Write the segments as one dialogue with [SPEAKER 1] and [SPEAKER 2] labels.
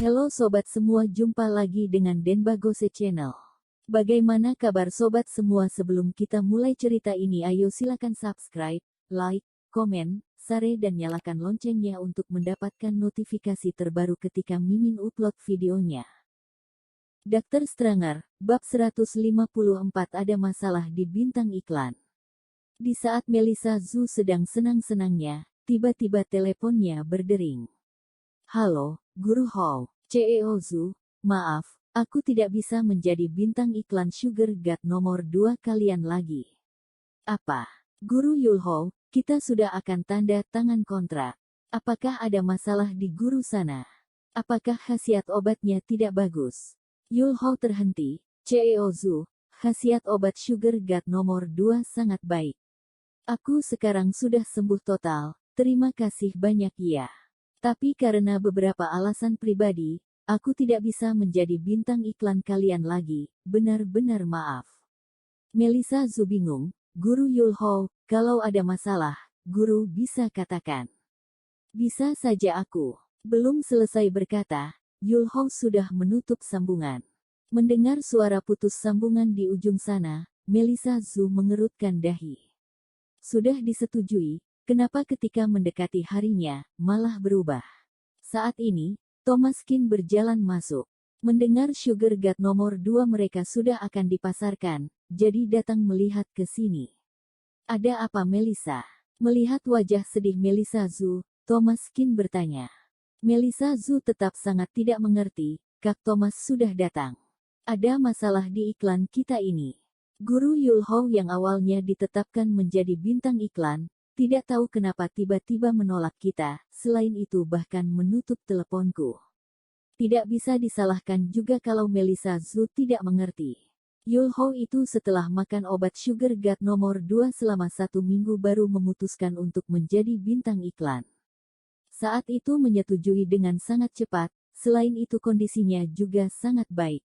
[SPEAKER 1] Halo sobat semua, jumpa lagi dengan Denba Gose Channel. Bagaimana kabar sobat semua? Sebelum kita mulai cerita ini, ayo silakan subscribe, like, komen, share dan nyalakan loncengnya untuk mendapatkan notifikasi terbaru ketika Mimin upload videonya. Dr. Stranger, bab 154. Ada masalah di bintang iklan. Di saat Melissa Zhu sedang senang-senangnya, tiba-tiba teleponnya berdering. Halo, Guru Hou, CEO Zhu, maaf, aku tidak bisa menjadi bintang iklan Sugar God nomor 2 kalian lagi. Apa? Guru Yulhou, kita sudah akan tanda tangan kontrak. Apakah ada masalah di guru sana? Apakah khasiat obatnya tidak bagus? Yulhou terhenti. CEO Zhu, khasiat obat Sugar God nomor 2 sangat baik. Aku sekarang sudah sembuh total, terima kasih banyak ya. Tapi karena beberapa alasan pribadi, aku tidak bisa menjadi bintang iklan kalian lagi, benar-benar maaf. Melissa Zhu bingung. Guru Yulhou, kalau ada masalah, guru bisa katakan. Bisa saja aku. Belum selesai berkata, Yulhou sudah menutup sambungan. Mendengar suara putus sambungan di ujung sana, Melissa Zhu mengerutkan dahi. Sudah disetujui. Kenapa ketika mendekati harinya, malah berubah? Saat ini, Thomas Kin berjalan masuk. Mendengar Sugar God nomor 2 mereka sudah akan dipasarkan, jadi datang melihat ke sini. Ada apa Melissa? Melihat wajah sedih Melissa Zhu, Thomas Kin bertanya. Melissa Zhu tetap sangat tidak mengerti, Kak Thomas sudah datang. Ada masalah di iklan kita ini. Guru Yulhou yang awalnya ditetapkan menjadi bintang iklan, tidak tahu kenapa tiba-tiba menolak kita, selain itu bahkan menutup teleponku. Tidak bisa disalahkan juga kalau Melissa Zhu tidak mengerti. Yulhou itu setelah makan obat Sugar God nomor 2 selama 1 minggu baru memutuskan untuk menjadi bintang iklan. Saat itu menyetujui dengan sangat cepat, selain itu kondisinya juga sangat baik.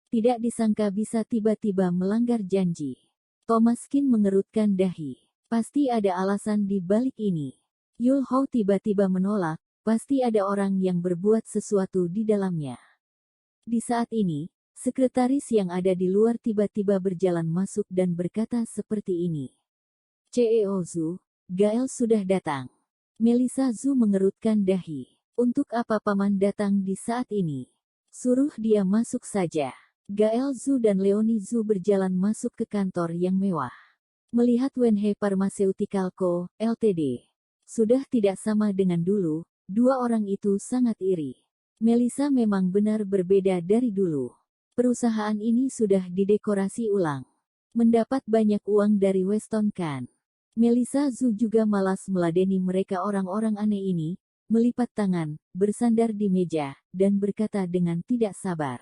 [SPEAKER 1] Tidak disangka bisa tiba-tiba melanggar janji. Thomas Kin mengerutkan dahi. Pasti ada alasan di balik ini. Yulhou tiba-tiba menolak, pasti ada orang yang berbuat sesuatu di dalamnya. Di saat ini, sekretaris yang ada di luar tiba-tiba berjalan masuk dan berkata seperti ini. CEO Zhu, Gael sudah datang. Melissa Zhu mengerutkan dahi. Untuk apa paman datang di saat ini? Suruh dia masuk saja. Gael Zhu dan Leonie Zhu berjalan masuk ke kantor yang mewah. Melihat Wenhe Pharmaceutical Co., Ltd. Sudah tidak sama dengan dulu, dua orang itu sangat iri. Melissa memang benar berbeda dari dulu. Perusahaan ini sudah didekorasi ulang. Mendapat banyak uang dari Weston Kan. Melissa Zhu juga malas meladeni mereka orang-orang aneh ini, melipat tangan, bersandar di meja, dan berkata dengan tidak sabar.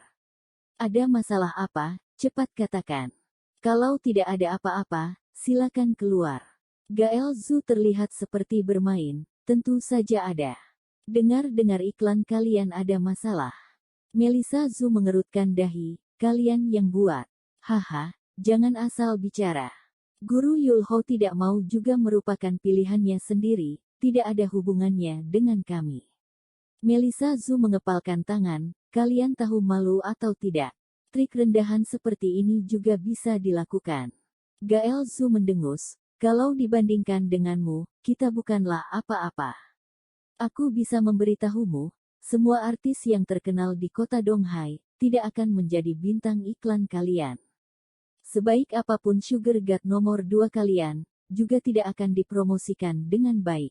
[SPEAKER 1] Ada masalah apa? Cepat katakan. Kalau tidak ada apa-apa, silakan keluar. Gael Zhu terlihat seperti bermain, tentu saja ada. Dengar-dengar iklan kalian ada masalah. Melissa Zhu mengerutkan dahi, kalian yang buat. Haha, jangan asal bicara. Guru Yulhou tidak mau juga merupakan pilihannya sendiri, tidak ada hubungannya dengan kami. Melissa Zhu mengepalkan tangan, kalian tahu malu atau tidak? Trik rendahan seperti ini juga bisa dilakukan. Gael Zhu mendengus, kalau dibandingkan denganmu, kita bukanlah apa-apa. Aku bisa memberitahumu, semua artis yang terkenal di kota Donghai, tidak akan menjadi bintang iklan kalian. Sebaik apapun Sugar God nomor 2 kalian, juga tidak akan dipromosikan dengan baik.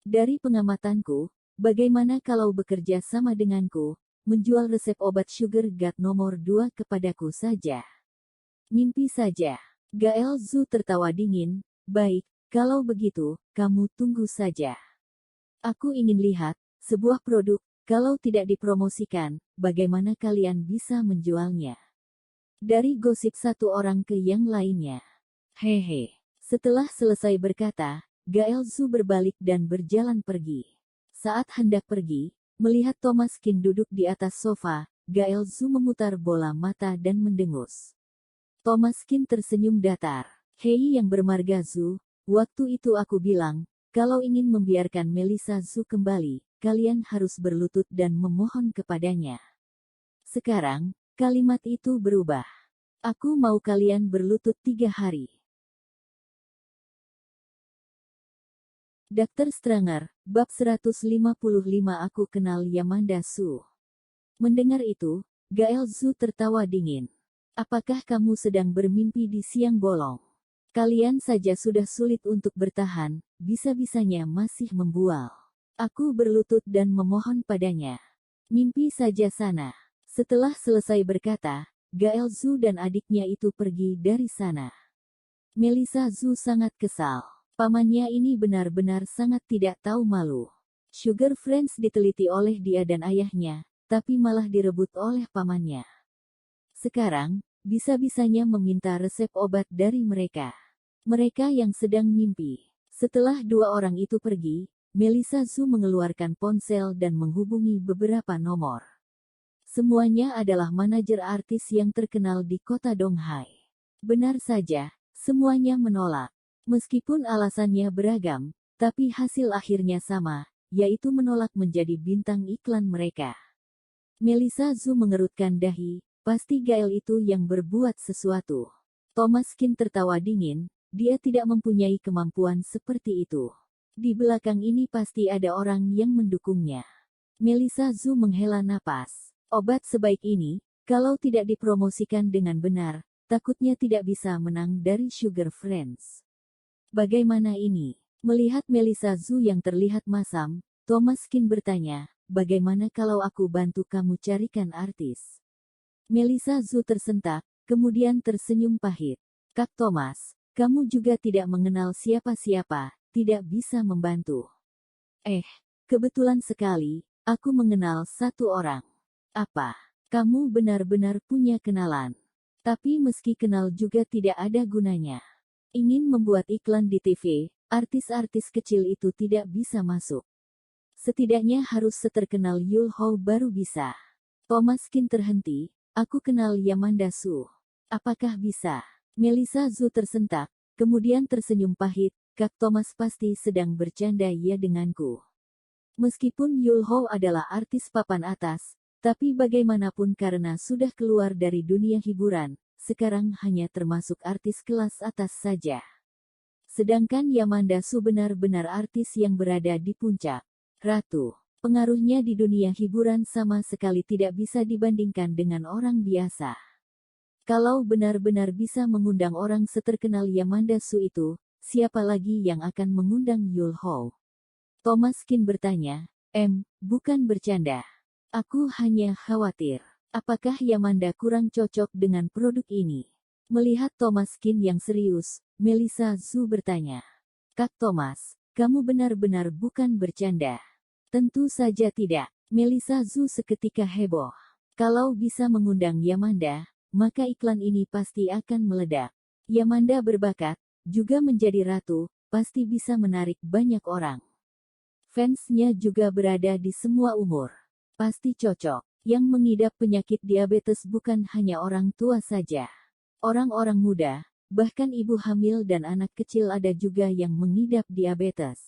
[SPEAKER 1] Dari pengamatanku, bagaimana kalau bekerja sama denganku, menjual resep obat Sugar God nomor 2 kepadaku saja? Mimpi saja. Gael Zhu tertawa dingin, baik, kalau begitu, kamu tunggu saja. Aku ingin lihat, sebuah produk, kalau tidak dipromosikan, bagaimana kalian bisa menjualnya? Dari gosip satu orang ke yang lainnya. Hehe. Setelah selesai berkata, Gael Zhu berbalik dan berjalan pergi. Saat hendak pergi, melihat Thomas Kin duduk di atas sofa, Gael Zhu memutar bola mata dan mendengus. Thomas Kin tersenyum datar. Hei yang bermarga Zhu, waktu itu aku bilang, kalau ingin membiarkan Melissa Zhu kembali, kalian harus berlutut dan memohon kepadanya. Sekarang, kalimat itu berubah. Aku mau kalian berlutut 3 hari. Dr. Stranger, bab 155. Aku kenal Yamanda Su. Mendengar itu, Gael Zu tertawa dingin. Apakah kamu sedang bermimpi di siang bolong? Kalian saja sudah sulit untuk bertahan, bisa-bisanya masih membual. Aku berlutut dan memohon padanya. Mimpi saja sana. Setelah selesai berkata, Gael Zu dan adiknya itu pergi dari sana. Melissa Zu sangat kesal. Pamannya ini benar-benar sangat tidak tahu malu. Sugar Friends diteliti oleh dia dan ayahnya, tapi malah direbut oleh pamannya. Sekarang, bisa-bisanya meminta resep obat dari mereka. Mereka yang sedang mimpi. Setelah 2 orang itu pergi, Melissa Zu mengeluarkan ponsel dan menghubungi beberapa nomor. Semuanya adalah manajer artis yang terkenal di kota Donghai. Benar saja, semuanya menolak. Meskipun alasannya beragam, tapi hasil akhirnya sama, yaitu menolak menjadi bintang iklan mereka. Melissa Zu mengerutkan dahi, pasti Gael itu yang berbuat sesuatu. Thomas Kin tertawa dingin, dia tidak mempunyai kemampuan seperti itu. Di belakang ini pasti ada orang yang mendukungnya. Melissa Zu menghela napas. Obat sebaik ini, kalau tidak dipromosikan dengan benar, takutnya tidak bisa menang dari Sugar Friends. Bagaimana ini? Melihat Melissa Zu yang terlihat masam, Thomas Kin bertanya, bagaimana kalau aku bantu kamu carikan artis? Melissa Zu tersentak, kemudian tersenyum pahit. Kak Thomas, kamu juga tidak mengenal siapa-siapa, tidak bisa membantu. Kebetulan sekali, aku mengenal 1 orang. Apa? Kamu benar-benar punya kenalan. Tapi meski kenal juga tidak ada gunanya. Ingin membuat iklan di TV, artis-artis kecil itu tidak bisa masuk. Setidaknya harus seterkenal Yul Hou baru bisa. Thomas Kin terhenti, aku kenal Yamanda Su. Apakah bisa? Melissa Zu tersentak, kemudian tersenyum pahit, Kak Thomas pasti sedang bercanda ya denganku. Meskipun Yul Hou adalah artis papan atas, tapi bagaimanapun karena sudah keluar dari dunia hiburan, sekarang hanya termasuk artis kelas atas saja. Sedangkan Yamanda Su benar-benar artis yang berada di puncak. Ratu, pengaruhnya di dunia hiburan sama sekali tidak bisa dibandingkan dengan orang biasa. Kalau benar-benar bisa mengundang orang seterkenal Yamanda Su itu, siapa lagi yang akan mengundang Yul Hou? Thomas Kin bertanya, bukan bercanda. Aku hanya khawatir. Apakah Yamanda kurang cocok dengan produk ini? Melihat Thomas Kin yang serius, Melissa Zu bertanya. Kak Thomas, kamu benar-benar bukan bercanda. Tentu saja tidak. Melissa Zu seketika heboh. Kalau bisa mengundang Yamanda, maka iklan ini pasti akan meledak. Yamanda berbakat, juga menjadi ratu, pasti bisa menarik banyak orang. Fansnya juga berada di semua umur. Pasti cocok. Yang mengidap penyakit diabetes bukan hanya orang tua saja. Orang-orang muda, bahkan ibu hamil dan anak kecil ada juga yang mengidap diabetes.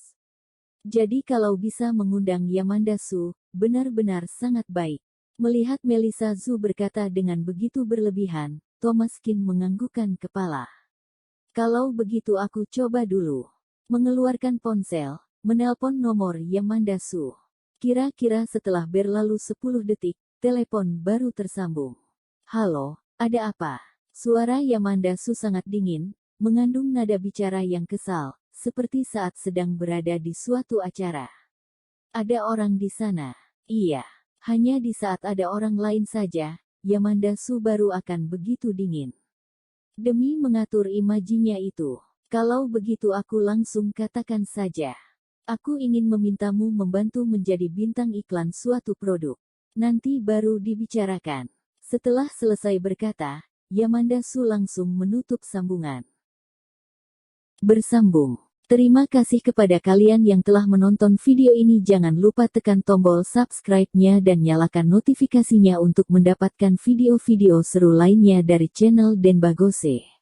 [SPEAKER 1] Jadi kalau bisa mengundang Yamanda Su, benar-benar sangat baik. Melihat Melissa Zu berkata dengan begitu berlebihan, Thomas Kin menganggukkan kepala. Kalau begitu aku coba dulu. Mengeluarkan ponsel, menelpon nomor Yamanda Su. Kira-kira setelah berlalu 10 detik, telepon baru tersambung. Halo, ada apa? Suara Yamanda Su sangat dingin, mengandung nada bicara yang kesal, seperti saat sedang berada di suatu acara. Ada orang di sana? Iya. Hanya di saat ada orang lain saja, Yamanda Su baru akan begitu dingin. Demi mengatur imajinya itu. Kalau begitu aku langsung katakan saja. Aku ingin memintamu membantu menjadi bintang iklan suatu produk. Nanti baru dibicarakan. Setelah selesai berkata, Yamanda Su langsung menutup sambungan. Bersambung. Terima kasih kepada kalian yang telah menonton video ini. Jangan lupa tekan tombol subscribe-nya dan nyalakan notifikasinya untuk mendapatkan video-video seru lainnya dari channel Denbagose.